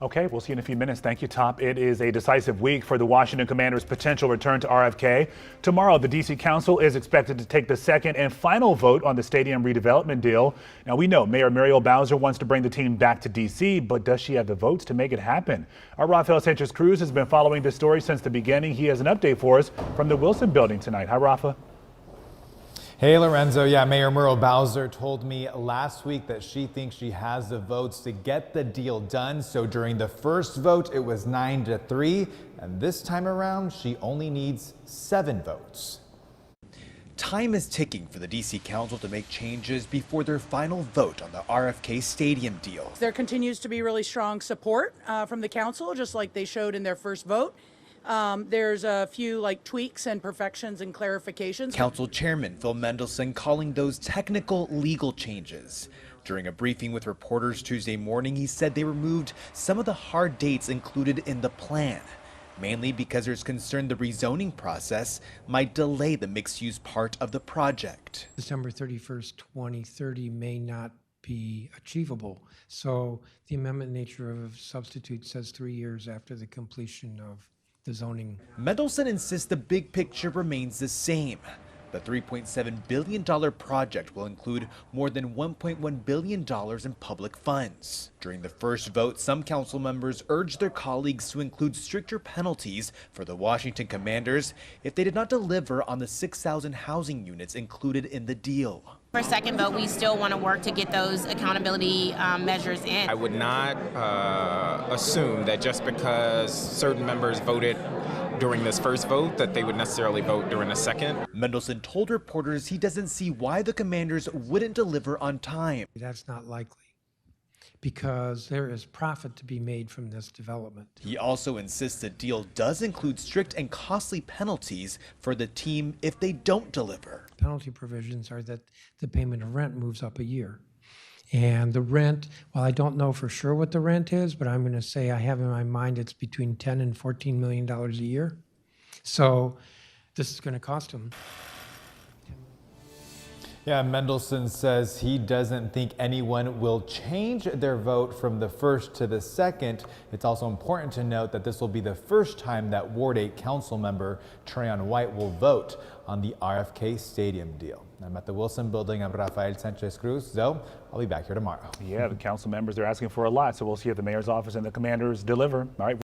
Okay, we'll see you in a few minutes. Thank you, Top. It is a decisive week for the Washington Commanders' potential return to RFK. Tomorrow, the D.C. Council is expected to take the second and final vote on the stadium redevelopment deal. Now, we know Mayor Muriel Bowser wants to bring the team back to D.C., but does she have the votes to make it happen? Our Rafael Sanchez-Cruz has been following this story since the beginning. He has an update for us from the Wilson Building tonight. Hi, Rafa. Hey, Lorenzo. Yeah, Mayor Muriel Bowser told me last week that she thinks she has the votes to get the deal done. So during the first vote, it was 9-3. And this time around, she only needs 7 votes. Time is ticking for the D.C. Council to make changes before their final vote on the RFK Stadium deal. There continues to be really strong support from the council, just like they showed in their first vote. There's a few tweaks and perfections and clarifications. Council Chairman Phil Mendelson calling those technical legal changes. During a briefing with reporters Tuesday morning, he said they removed some of the hard dates included in the plan, mainly because there's concern the rezoning process might delay the mixed-use part of the project. December 31st, 2030 may not be achievable. So the amendment nature of substitute says 3 years after the completion of the zoning. Mendelson insists the big picture remains the same. The $3.7 billion project will include more than $1.1 billion in public funds. During the first vote, some council members urged their colleagues to include stricter penalties for the Washington Commanders if they did not deliver on the 6,000 housing units included in the deal. For second vote, we still want to work to get those accountability measures in. I would not assume that just because certain members voted during this first vote that they would necessarily vote during the second. Mendelson told reporters he doesn't see why the Commanders wouldn't deliver on time. That's not likely because there is profit to be made from this development. He also insists the deal does include strict and costly penalties for the team if they don't deliver. Penalty provisions are that the payment of rent moves up a year. And the rent, well, I don't know for sure what the rent is, but I'm going to say I have in my mind it's between $10 and $14 million a year. So this is going to cost them. Yeah, Mendelson says he doesn't think anyone will change their vote from the first to the second. It's also important to note that this will be the first time that Ward 8 council member Trayon White will vote on the RFK Stadium deal. I'm at the Wilson Building. I'm Rafael Sanchez-Cruz. So I'll be back here tomorrow. Yeah, the council members, they're asking for a lot, so we'll see if the mayor's office and the Commanders deliver. All right.